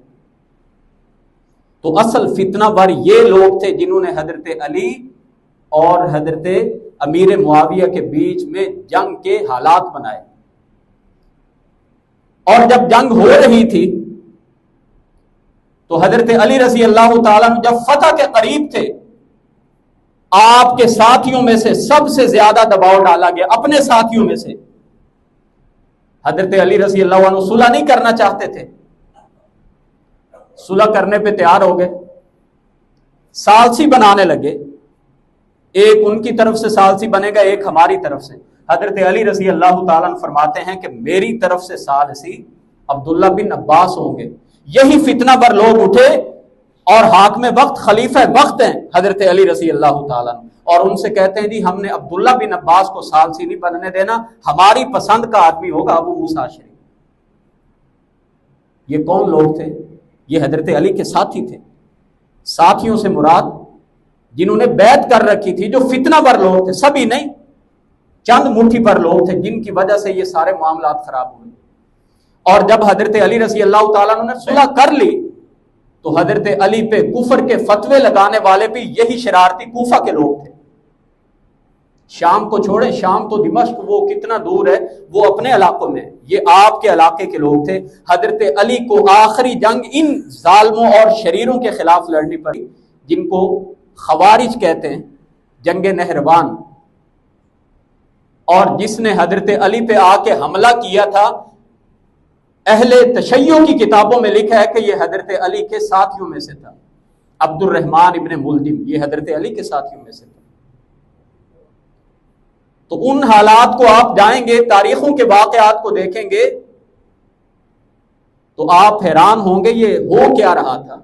تو اصل فتنہ ور یہ لوگ تھے جنہوں نے حضرت علی اور حضرت امیر معاویہ کے بیچ میں جنگ کے حالات بنائے، اور جب جنگ ہو رہی تھی تو حضرت علی رضی اللہ تعالیٰ عنہ جب فتح کے قریب تھے، آپ کے ساتھیوں میں سے سب سے زیادہ دباؤ ڈالا گیا، اپنے ساتھیوں میں سے۔ حضرت علی رضی اللہ عنہ صلح نہیں کرنا چاہتے تھے، صلح کرنے پہ تیار ہو گئے، ثالثی بنانے لگے، ایک ان کی طرف سے ثالثی بنے گا، ایک ہماری طرف سے۔ حضرت علی رضی اللہ تعالیٰ عنہ فرماتے ہیں کہ میری طرف سے ثالثی عبداللہ بن عباس ہوں گے۔ یہی فتنہ بر لوگ اٹھے اور حاکم وقت خلیفہ وقت ہیں حضرت علی رضی اللہ تعالیٰ عنہ، اور ان سے کہتے ہیں جی ہم نے عبداللہ بن عباس کو ثالثی نہیں بننے دینا، ہماری پسند کا آدمی ہوگا ابو موسیٰ اشعری۔ یہ کون لوگ تھے؟ یہ حضرت علی کے ساتھی تھے۔ ساتھیوں سے مراد جنہوں نے بیعت کر رکھی تھی، جو فتنہ بر لوگ تھے، سبھی نہیں، چند مٹھی پر لوگ تھے جن کی وجہ سے یہ سارے معاملات خراب ہوئے۔ اور جب حضرت علی رضی اللہ تعالیٰ عنہ نے صلح کر لی تو حضرت علی پہ کفر کے فتوے لگانے والے بھی یہی شرارتی کوفہ کے لوگ تھے۔ شام کو چھوڑیں، شام تو دمشق وہ کتنا دور ہے، وہ اپنے علاقوں میں، یہ آپ کے علاقے کے لوگ تھے۔ حضرت علی کو آخری جنگ ان ظالموں اور شریروں کے خلاف لڑنی پڑی جن کو خوارج کہتے ہیں، جنگ نہروان، اور جس نے حضرت علی پہ آ کے حملہ کیا تھا، اہل تشیع کی کتابوں میں لکھا ہے کہ یہ حضرت علی کے ساتھیوں میں سے تھا۔ عبد الرحمن ابن ملجم یہ حضرت علی کے ساتھیوں میں سے تھا۔ تو ان حالات کو آپ جائیں گے، تاریخوں کے واقعات کو دیکھیں گے تو آپ حیران ہوں گے یہ ہو کیا رہا تھا۔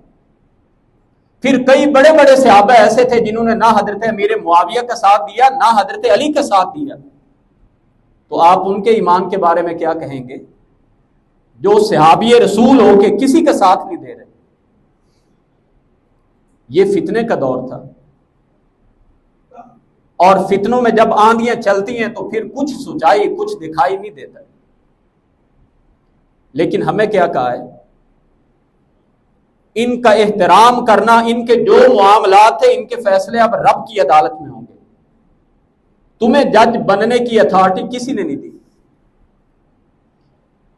پھر کئی بڑے بڑے صحابہ ایسے تھے جنہوں نے نہ حضرت امیر معاویہ کا ساتھ دیا نہ حضرت علی کا ساتھ دیا، تو آپ ان کے ایمان کے بارے میں کیا کہیں گے جو صحابی رسول ہو کے کسی کا ساتھ نہیں دے رہے؟ یہ فتنے کا دور تھا، اور فتنوں میں جب آندیاں چلتی ہیں تو پھر کچھ سچائی کچھ دکھائی نہیں دیتا۔ لیکن ہمیں کیا کہا ہے؟ ان کا احترام کرنا، ان کے جو معاملات تھے ان کے فیصلے اب رب کی عدالت میں ہوں گے، تمہیں جج بننے کی اتھارٹی کسی نے نہیں دی۔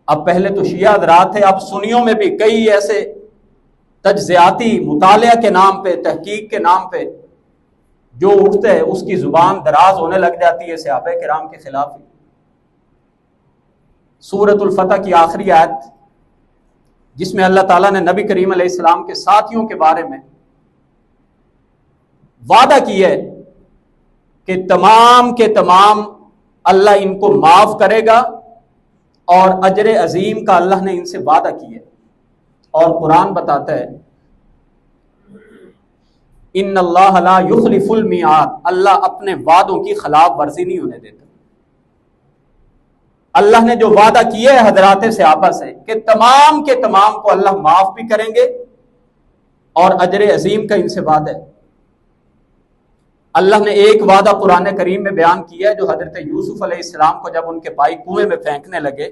اب پہلے تو شیعہ حضرات تھے، اب سنیوں میں بھی کئی ایسے تجزیاتی مطالعہ کے نام پہ، تحقیق کے نام پہ جو اٹھتے ہیں اس کی زبان دراز ہونے لگ جاتی ہے صحابہ کرام کے خلاف ہی۔ سورۃ الفتح کی آخری آیت جس میں اللہ تعالیٰ نے نبی کریم علیہ السلام کے ساتھیوں کے بارے میں وعدہ کیا ہے کہ تمام کے تمام اللہ ان کو معاف کرے گا، اور اجر عظیم کا اللہ نے ان سے وعدہ کیا ہے۔ اور قرآن بتاتا ہے ان اللہ لا یخلف المیعاد، اللہ اپنے وعدوں کی خلاف ورزی نہیں ہونے دیتا۔ اللہ نے جو وعدہ کیا ہے حضرات صحابہ سے کہ تمام کے تمام کو اللہ معاف بھی کریں گے، اور اجر عظیم کا ان سے وعدہ ہے۔ اللہ نے ایک وعدہ قرآن کریم میں بیان کیا ہے جو حضرت یوسف علیہ السلام کو جب ان کے بھائی کنویں میں پھینکنے لگے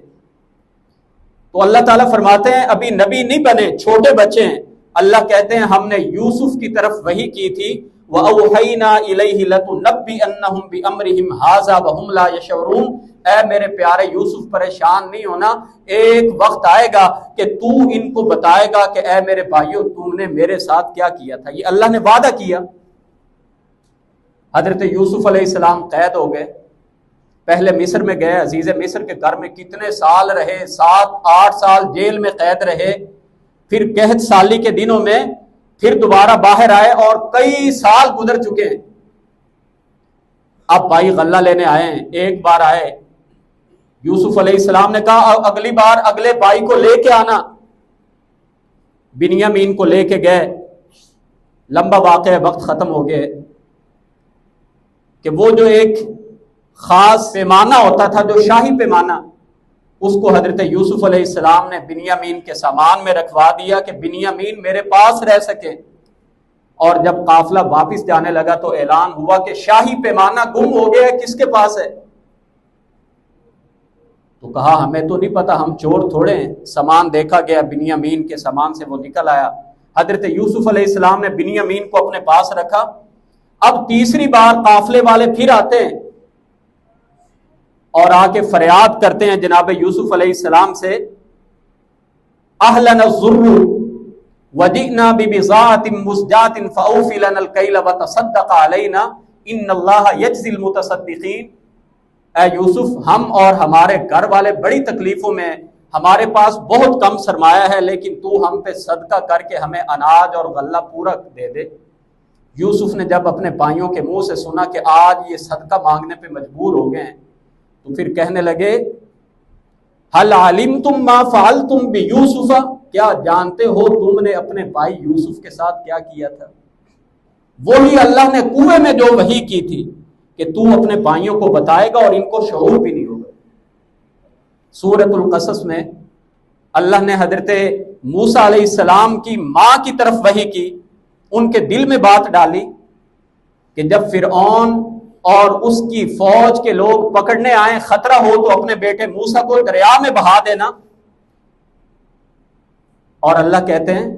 تو اللہ تعالیٰ فرماتے ہیں ابھی نبی نہیں بنے، چھوٹے بچے ہیں، اللہ کہتے ہیں ہم نے یوسف کی طرف وحی کی تھی وَأَوْحَيْنَا إِلَيْهِ لَتُنَبِّئَنَّهُمْ بِأَمْرِهِمْ هَٰذَا وَهُمْ لَا يَشْعُرُونَ۔ اے میرے پیارے یوسف پریشان نہیں ہونا، ایک وقت آئے گا کہ تو ان کو بتائے گا کہ اے میرے بھائیو تم نے میرے ساتھ کیا کیا تھا۔ یہ اللہ نے وعدہ کیا۔ حضرت یوسف علیہ السلام قید ہو گئے، پہلے مصر میں گئے، عزیز مصر کے گھر میں کتنے سال رہے، 7-8 سال جیل میں قید رہے، پھر قحط سالی کے دنوں میں پھر دوبارہ باہر آئے اور کئی سال گزر چکے ہیں. اب بھائی غلہ لینے آئے ہیں. ایک بار آئے, یوسف علیہ السلام نے کہا اگلی بار اگلے بھائی کو لے کے آنا. بنیامین کو لے کے گئے. لمبا واقعہ, وقت ختم ہو گئے کہ وہ جو ایک خاص پیمانہ ہوتا تھا, جو شاہی پیمانہ, اس کو حضرت یوسف علیہ السلام نے بنیامین کے سامان میں رکھوا دیا کہ بنیامین میرے پاس رہ سکے. اور جب قافلہ واپس جانے لگا تو اعلان ہوا کہ شاہی پیمانہ گم ہو گیا, کس کے پاس ہے؟ تو کہا ہمیں تو نہیں پتا, ہم چور تھوڑے ہیں. سامان دیکھا گیا, بنیامین کے سامان سے وہ نکل آیا. حضرت یوسف علیہ السلام نے بنیامین کو اپنے پاس رکھا. اب تیسری بار قافلے والے پھر آتے ہیں اور آ کے فریاد کرتے ہیں جناب یوسف علیہ السلام سے, اہلنا الضر وجئنا ببضاعۃ مزجاۃ فاوف لنا الکیل وتصدق علینا ان اللہ یجزی المتصدقین. اے یوسف, ہم اور ہمارے گھر والے بڑی تکلیفوں میں, ہمارے پاس بہت کم سرمایہ ہے, لیکن تو ہم پہ صدقہ کر کے ہمیں اناج اور غلہ پورا دے دے. یوسف نے جب اپنے بھائیوں کے منہ سے سنا کہ آج یہ صدقہ مانگنے پہ مجبور ہو گئے ہیں, تو پھر کہنے لگے هل علمتم ما فعلتم بیوسف, کیا جانتے ہو تم نے اپنے بھائی یوسف کے ساتھ کیا کیا تھا؟ وہی اللہ نے کنویں میں جو وحی کی تھی کہ تو اپنے بھائیوں کو بتائے گا اور ان کو شعور بھی نہیں ہوگا. سورۃ القصص میں اللہ نے حضرت موسیٰ علیہ السلام کی ماں کی طرف وحی کی, ان کے دل میں بات ڈالی کہ جب فرعون اور اس کی فوج کے لوگ پکڑنے آئیں, خطرہ ہو تو اپنے بیٹے موسیٰ کو دریا میں بہا دینا. اور اللہ کہتے ہیں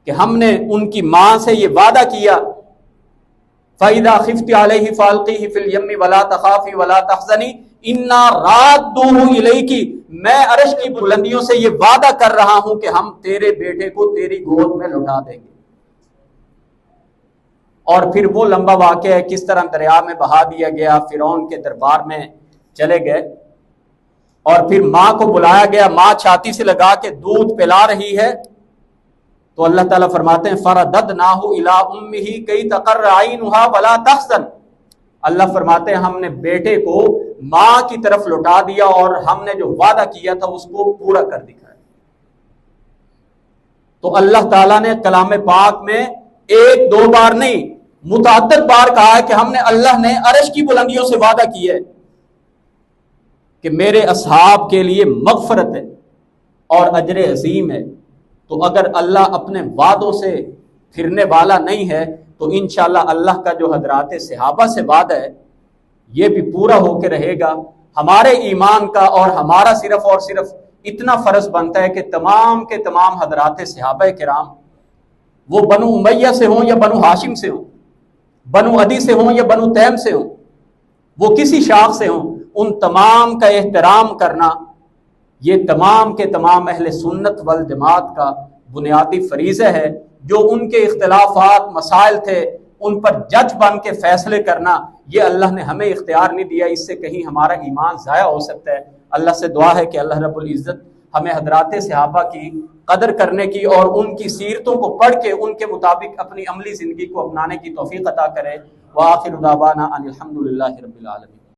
کہ ہم نے ان کی ماں سے یہ وعدہ کیا, فَإِذَا خِفْتِ عَلَيْهِ فَأَلْقِيهِ فِي الْيَمِّ وَلَا تَخَافِي وَلَا تَحْزَنِي إِنَّا رَادُّوهُ إِلَيْكِ, میں عرش کی بلندیوں سے یہ وعدہ کر رہا ہوں کہ ہم تیرے بیٹے کو تیری گود میں لوٹا دیں گے. اور پھر وہ لمبا واقعہ ہے کس طرح دریا میں بہا دیا گیا, فرعون کے دربار میں چلے گئے اور پھر ماں کو بلایا گیا. ماں چھاتی سے لگا کے دودھ پلا رہی ہے تو اللہ تعالیٰ فرماتے ہیں فَرَدَدْنَاهُ إِلَىٰ أُمِّهِ كَيْ تَقَرَّ عَيْنُهَا وَلَا تَحْزَنْ, اللہ فرماتے ہیں ہم نے بیٹے کو ماں کی طرف لوٹا دیا اور ہم نے جو وعدہ کیا تھا اس کو پورا کر دکھایا. تو اللہ تعالیٰ نے کلام پاک میں ایک دو بار نہیں متعدد بار کہا ہے کہ ہم نے, اللہ نے عرش کی بلندیوں سے وعدہ کیا ہے کہ میرے اصحاب کے لیے مغفرت ہے اور اجر عظیم ہے. تو اگر اللہ اپنے وعدوں سے پھرنے والا نہیں ہے تو انشاءاللہ اللہ کا جو حضرات صحابہ سے وعدہ ہے یہ بھی پورا ہو کے رہے گا. ہمارے ایمان کا اور ہمارا صرف اور صرف اتنا فرض بنتا ہے کہ تمام کے تمام حضرات صحابہ کرام, وہ بنو امیہ سے ہوں یا بنو ہاشم سے ہوں, بنو عدی سے ہوں یا بنو تیم سے ہوں, وہ کسی شاخ سے ہوں, ان تمام کا احترام کرنا یہ تمام کے تمام اہل سنت والجماعت کا بنیادی فریضہ ہے. جو ان کے اختلافات مسائل تھے ان پر جج بن کے فیصلے کرنا یہ اللہ نے ہمیں اختیار نہیں دیا, اس سے کہیں ہمارا ایمان ضائع ہو سکتا ہے. اللہ سے دعا ہے کہ اللہ رب العزت ہمیں حضرات صحابہ کی قدر کرنے کی اور ان کی سیرتوں کو پڑھ کے ان کے مطابق اپنی عملی زندگی کو اپنانے کی توفیق عطا کرے. وآخر دعوانا ان الحمد للہ رب العالمین.